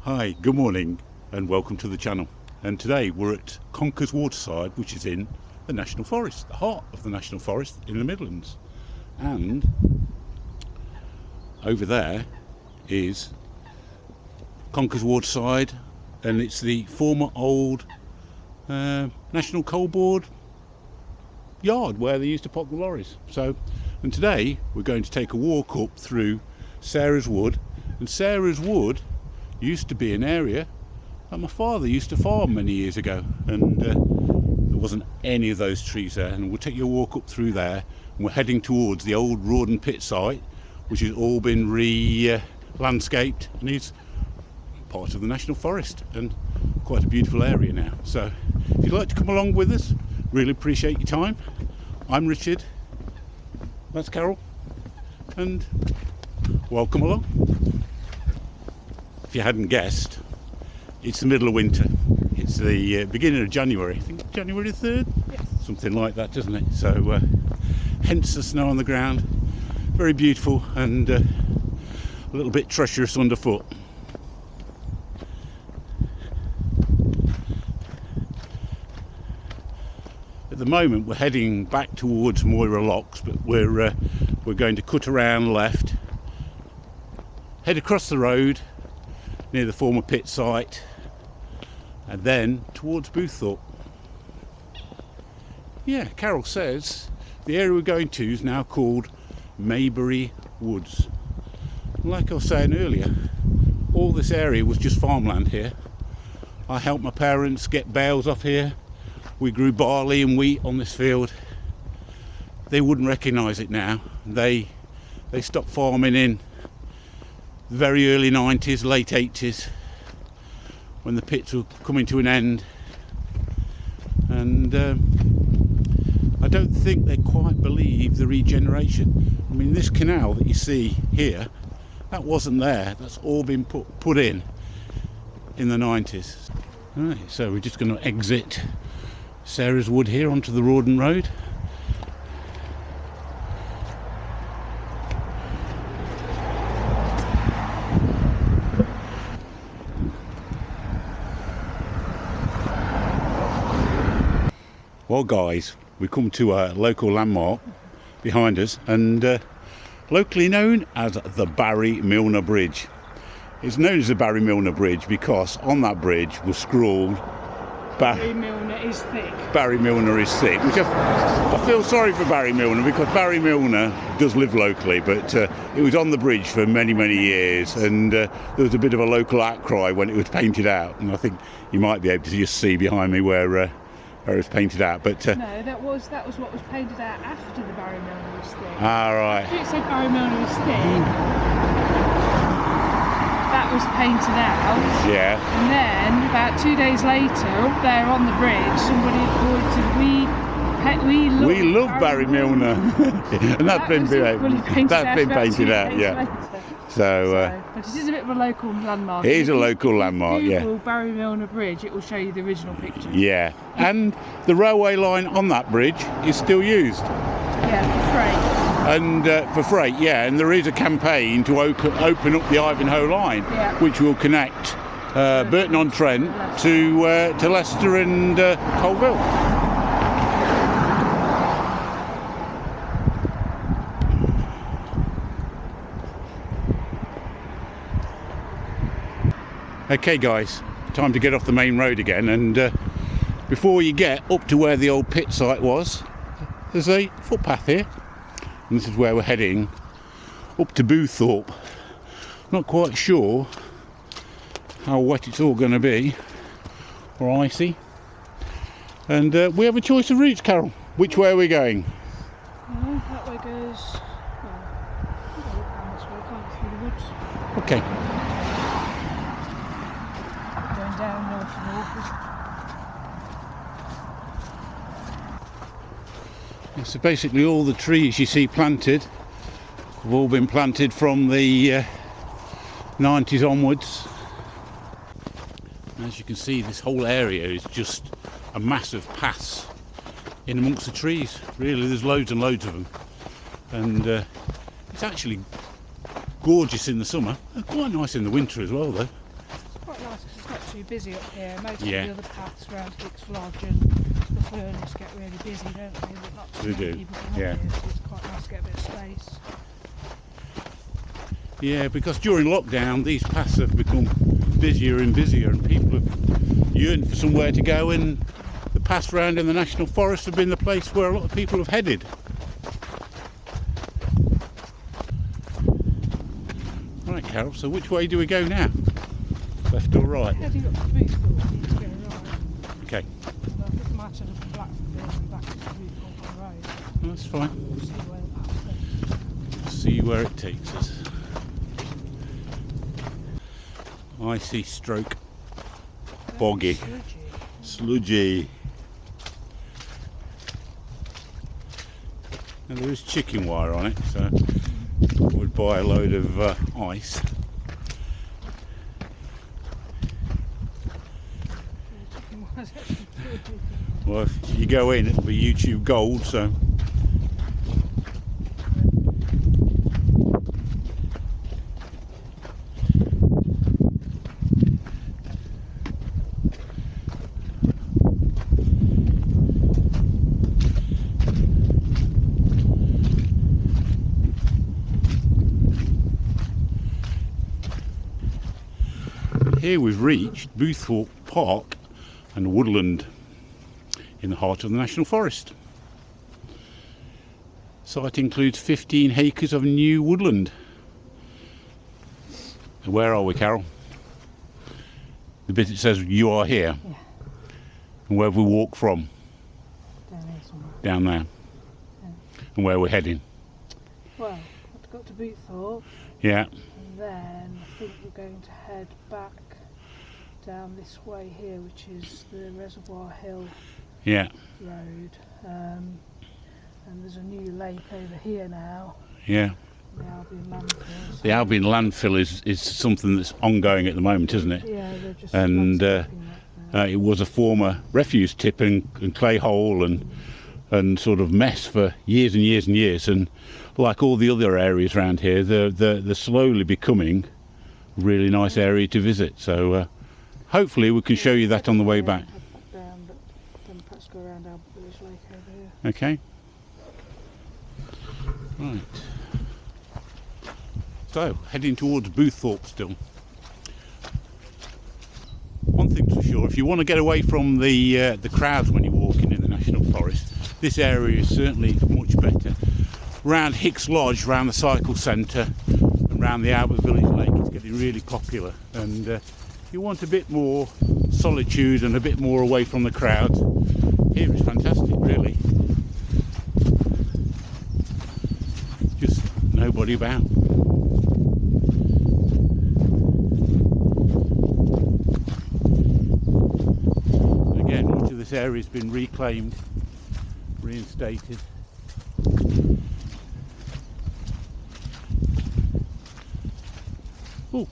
Hi, good morning and welcome to the channel. And today we're at Conkers Waterside, which is in the National Forest, the heart of the National Forest in the Midlands. And over there is Conkers Waterside, and it's the former old National Coal Board yard where they used to park the lorries. And today we're going to take a walk up through Sarah's Wood. And Sarah's Wood used to be an area that my father used to farm many years ago, and there wasn't any of those trees there. And we'll take you a walk up through there, and we're heading towards the old Rawdon pit site, which has all been landscaped and is part of the National Forest and quite a beautiful area now. So if you'd like to come along with us, really appreciate your time. I'm Richard, that's Carol, and welcome along. If you hadn't guessed, it's the middle of winter. It's the beginning of January, I think January 3rd? Yes. Something like that, doesn't it? So hence the snow on the ground. Very beautiful and a little bit treacherous underfoot. At the moment we're heading back towards Moira Locks, but we're going to cut around left, head across the road near the former pit site, and then towards Boothorpe. Yeah, Carol says the area we're going to is now called Maybury Woods. Like I was saying earlier, all this area was just farmland here. I helped my parents get bales off here. We grew barley and wheat on this field. They wouldn't recognise it now. They stopped farming in the very early 90s, late 80s, when the pits were coming to an end. And I don't think they quite believe the regeneration. I mean, this canal that you see here, that wasn't there. That's all been put in the 90s. Right, so we're just going to exit Sarah's Wood here onto the Rawdon Road. Well guys, we come to a local landmark behind us, and locally known as the Milner Bridge. It's known as the Milner Bridge because on that bridge was scrawled Barry Milner is thick. Barry Milner is thick, which I feel sorry for Barry Milner, because Barry Milner does live locally, but it was on the bridge for many years, and there was a bit of a local outcry when it was painted out, and I think you might be able to just see behind me where it was painted out. But no, that was what was painted out after the Barry Milner was thick. Ah, right. After it said Barry Milner was thick, that was painted out. Yeah. And then about 2 days later, up there on the bridge, somebody had pointed, we love Barry Milner. And that's been painted out. Yeah. So but it is a bit of a local landmark. It is a local landmark, yeah. Google Barry Milner Bridge, it will show you the original picture. Yeah, and the railway line on that bridge is still used. Yeah, for freight. And for freight, yeah, and there is a campaign to open up the Ivanhoe line, yeah, which will connect Burton-on-Trent to Leicester and Colville. Okay guys, time to get off the main road again, and before you get up to where the old pit site was, there's a footpath here, and this is where we're heading up to Boothorpe. Not quite sure how wet it's all going to be, or icy, and we have a choice of routes. Carol, which way are we going? No, that way goes, well, we'll go down this way, can't we, through the woods. Okay. Down north and north. So basically all the trees you see planted have all been planted from the 90s onwards. As you can see, this whole area is just a massive pass in amongst the trees. Really, there's loads and loads of them, and it's actually gorgeous in the summer. Quite nice in the winter as well, though. Quite too busy up here. Most of Yeah. the other paths around Hicks Lodge and the furnace get really busy, don't they? But not too They many do, people come yeah. up here, so it's quite nice to get a bit of space. Yeah, because during lockdown these paths have become busier and busier, and people have yearned for somewhere to go, and the paths round in the National Forest have been the place where a lot of people have headed. Right, Carol, so which way do we go now? Left or right? Heading up to Boothorpe, we need to go right. Okay, And I think I might end up in Blackford and back into Boothorpe Road. that's fine. We'll see where the path goes. See where it takes us. Icy stroke boggy, sludgy. Now there is chicken wire on it, so I would buy a load of ice. Well, if you go in, it'll be YouTube gold, so. Here we've reached Boothorpe Park and woodland in the heart of the National Forest. The site includes 15 acres of new woodland. And where are we, Carol? The bit that says you are here. Yeah. And where have we walked from? Down here somewhere. Down there. Yeah. And where we're heading? Well, I've got to Boothorpe, Yeah. and then I think we're going to head back down this way here, which is the Reservoir Hill Yeah. Road. And there's a new lake over here now, Yeah. the Albion landfill. The Albion landfill is something that's ongoing at the moment, isn't it? Yeah, they're just And landscaping that now. it was a former refuse tip and clay hole and sort of mess for years and years and years. And like all the other areas around here, they're slowly becoming a really nice area to visit. So hopefully we can show you that on the way back. Down, but then perhaps go around Albert Village Lake over here. Okay. Right. So heading towards Boothorpe still. One thing's for sure, if you want to get away from the crowds when you're walking in the National Forest, this area is certainly much better. Round Hicks Lodge, round the cycle centre, and round the Albert Village Lake, it's getting really popular. And if you want a bit more solitude and a bit more away from the crowds, here is fantastic, really. Just nobody about. Again, much of this area has been reclaimed, reinstated. Oh,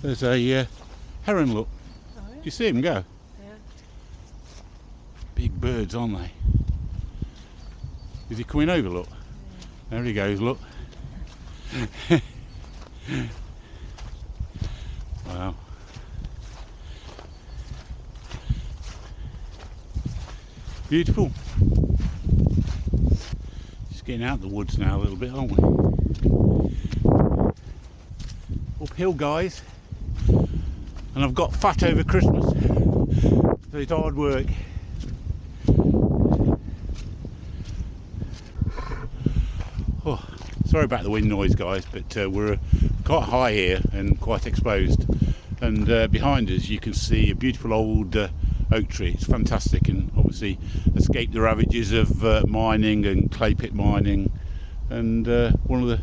there's a heron, look. Oh, yeah. Do you see him go? Yeah. Big birds, aren't they? Is he coming over, look? There he goes, look. Wow. Beautiful. Just getting out the woods now a little bit, aren't we? Uphill, guys. And I've got fat over Christmas, so it's hard work. Oh, sorry about the wind noise, guys, but we're quite high here and quite exposed. And behind us you can see a beautiful old oak tree. It's fantastic, and obviously escaped the ravages of mining and clay pit mining, and one of the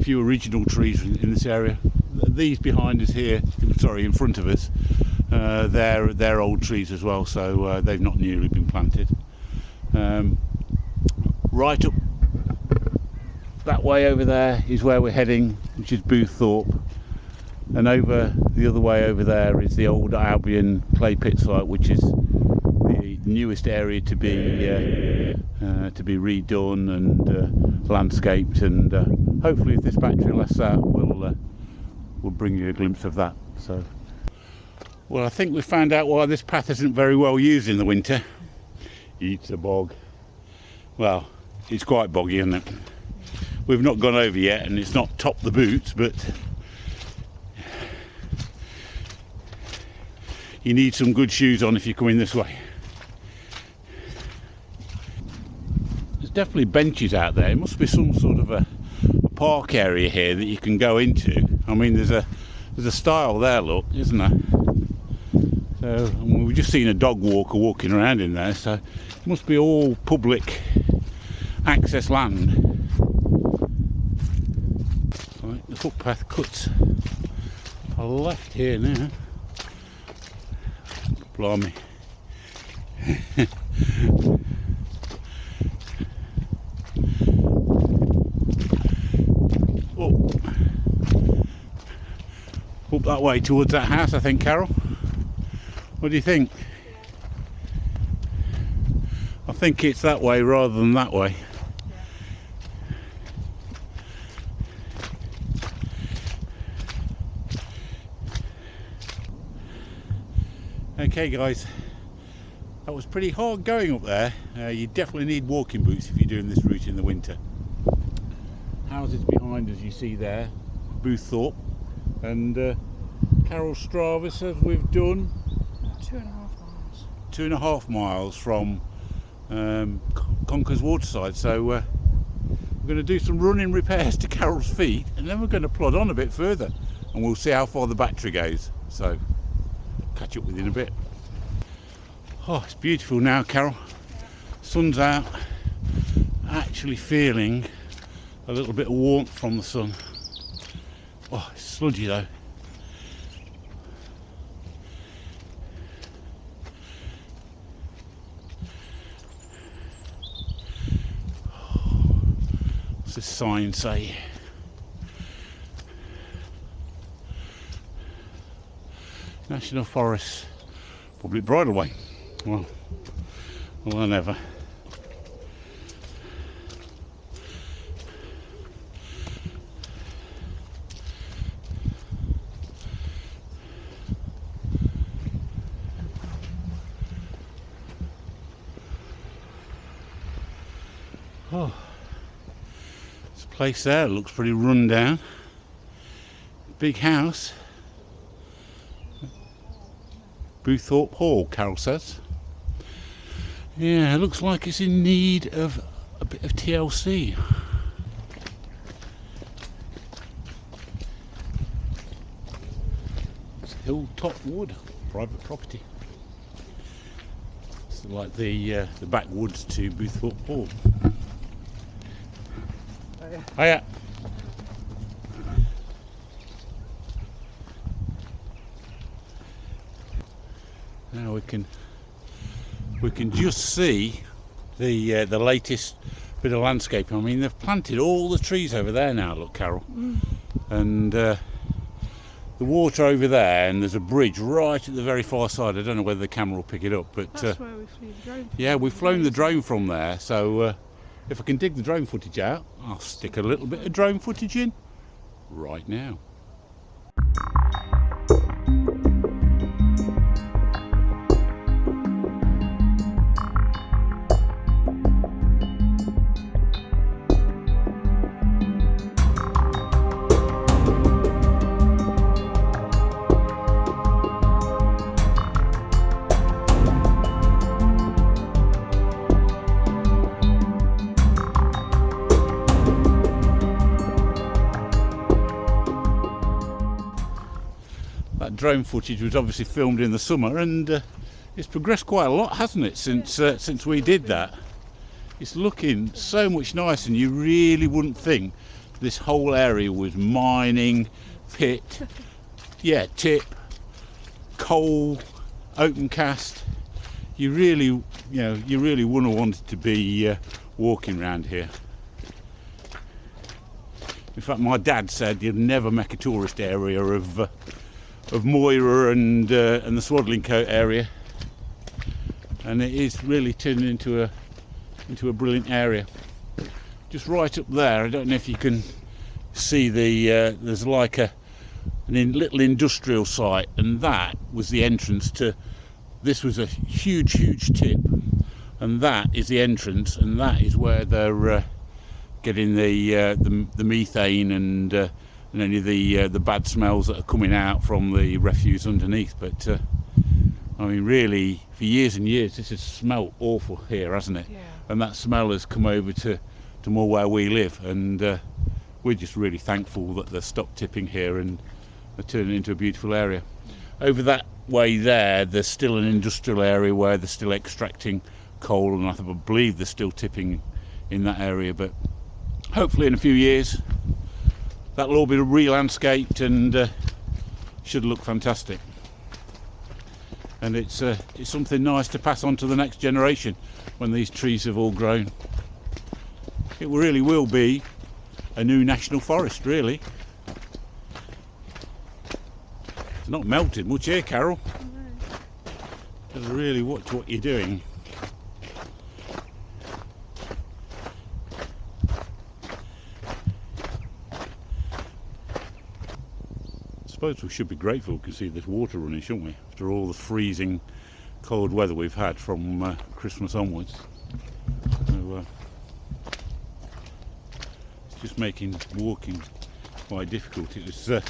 few original trees in this area. These behind us here, sorry, in front of us, they're old trees as well, so they've not newly been planted. Right up that way over there is where we're heading, which is Boothorpe, and over the other way over there is the old Albion clay pit site, which is the newest area to be redone and landscaped, and hopefully if this battery lasts out we'll bring you a glimpse of that. So Well, I think we found out why this path isn't very well used in the winter. It's a bog. Well, it's quite boggy, isn't it? We've not gone over yet, and it's not topped the boots, but you need some good shoes on if you're coming this way. There's definitely benches out there. It must be some sort of a park area here that you can go into. I mean, there's a stile there, look, isn't there? So, and we've just seen a dog walker walking around in there, so it must be all public access land. Right, the footpath cuts a left here now. Blimey. Oh. Up that way towards that house, I think, Carol. What do you think? I think it's that way rather than that way. Okay guys, that was pretty hard going up there. You definitely need walking boots if you're doing this route in the winter. Houses behind us you see there, Boothorpe, and Carol Strava says we've done 2.5 miles. 2.5 miles from Conkers Waterside, so we're going to do some running repairs to Carol's feet, and then we're going to plod on a bit further and we'll see how far the battery goes. So catch up with you in a bit. Oh, it's beautiful now, Carol. Sun's out. Actually feeling a little bit of warmth from the sun. Oh, it's sludgy though. What's this sign say? National Forest Public Bridleway. Well, I never. Oh, this place there looks pretty run down. Big house. Boothorpe Hall, Carol says. Yeah, it looks like it's in need of a bit of TLC. It's Hilltop Wood, private property. It's like the backwoods to Boothorpe Hall. Hiya. Now we can just see the latest bit of landscaping. I mean, they've planted all the trees over there now. Look, Carol, and the water over there, and there's a bridge right at the very far side. I don't know whether the camera will pick it up, but that's where we flew the drone from. Yeah, we've flown the drone from there. So if I can dig the drone footage out, I'll stick a little bit of drone footage in right now. That drone footage was obviously filmed in the summer, and it's progressed quite a lot, hasn't it, since we did that. It's looking so much nicer, and you really wouldn't think this whole area was mining, pit, yeah, tip, coal, opencast. You really wouldn't have wanted to be walking around here. In fact, my dad said you'd never make a tourist area of Moira and the Swaddling Coat area, and it is really turning into a brilliant area. Just right up there, I don't know if you can see there's like a little industrial site, and that was the entrance to. This was a huge tip, and that is the entrance, and that is where they're getting the methane and any of the bad smells that are coming out from the refuse underneath. But I mean, really, for years and years, this has smelt awful here, hasn't it? Yeah. And that smell has come over to more where we live, and we're just really thankful that they've stopped tipping here and they're turning it into a beautiful area. Over that way there's still an industrial area where they're still extracting coal, and I believe they're still tipping in that area, but hopefully in a few years that'll all be re-landscaped and should look fantastic. And it's something nice to pass on to the next generation when these trees have all grown. It really will be a new national forest, really. It's not melted much here, Carol. Gotta really watch what you're doing. I suppose we should be grateful we can see this water running, shouldn't we? After all the freezing cold weather we've had from Christmas onwards. So, it's just making walking quite difficult. It was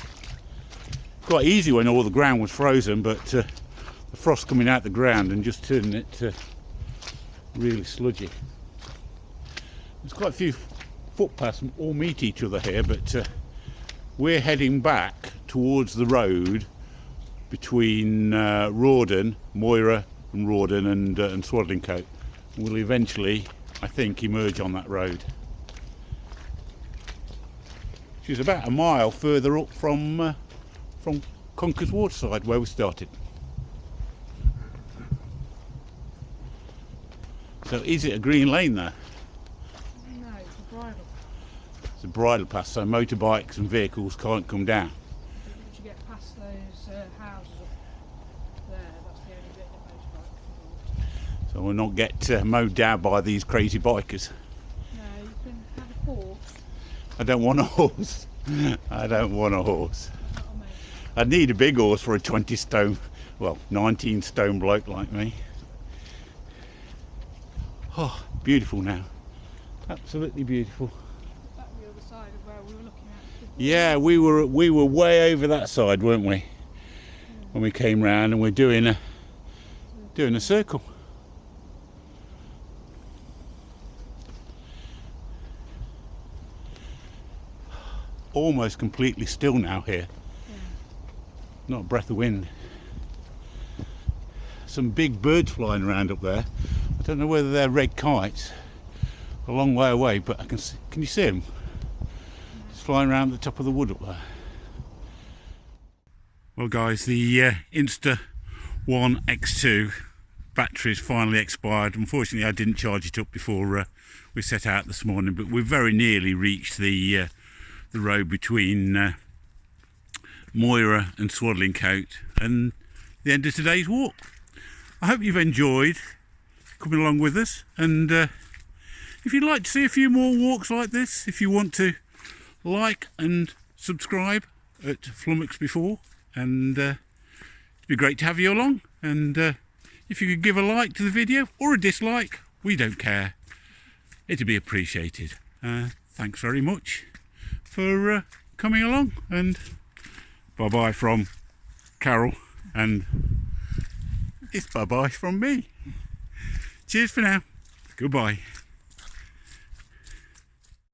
quite easy when all the ground was frozen, but the frost coming out the ground and just turning it really sludgy. There's quite a few footpaths all meet each other here, but we're heading back towards the road between Rawdon, Moira and Rawdon and Swaddlingcote. We'll eventually, I think, emerge on that road. She's about a mile further up from Conkers Waterside, where we started. So is it a green lane there? No, it's a bridle. It's a bridle path, so motorbikes and vehicles can't come down. Once you get past those houses up there, that's the only bit that motorbikes can go. So we'll not get mowed down by these crazy bikers. No, you can have a horse. I don't want a horse. I don't want a horse. Not amazing. I'd need a big horse for a 20 stone, well, 19 stone bloke like me. Oh, beautiful now. Absolutely beautiful. That's the other side of where we were looking at before. Yeah, we were way over that side, weren't we? When we came round, and we're doing a circle. Almost completely still now here. Yeah. Not a breath of wind. Some big birds flying around up there. I don't know whether they're red kites. A long way away, but I can see. Can you see them? It's flying around the top of the wood up there. Well, guys, the Insta 1 X2 battery's finally expired. Unfortunately, I didn't charge it up before we set out this morning, but we've very nearly reached the road between Moira and Swaddlingcote and the end of today's walk. I hope you've enjoyed coming along with us, and if you'd like to see a few more walks like this, if you want to like and subscribe at Flummox before, and it'd be great to have you along. And if you could give a like to the video or a dislike, we don't care, it'd be appreciated. Thanks very much for coming along, and bye bye from Carol, and it's bye bye from me. Cheers for now. Goodbye.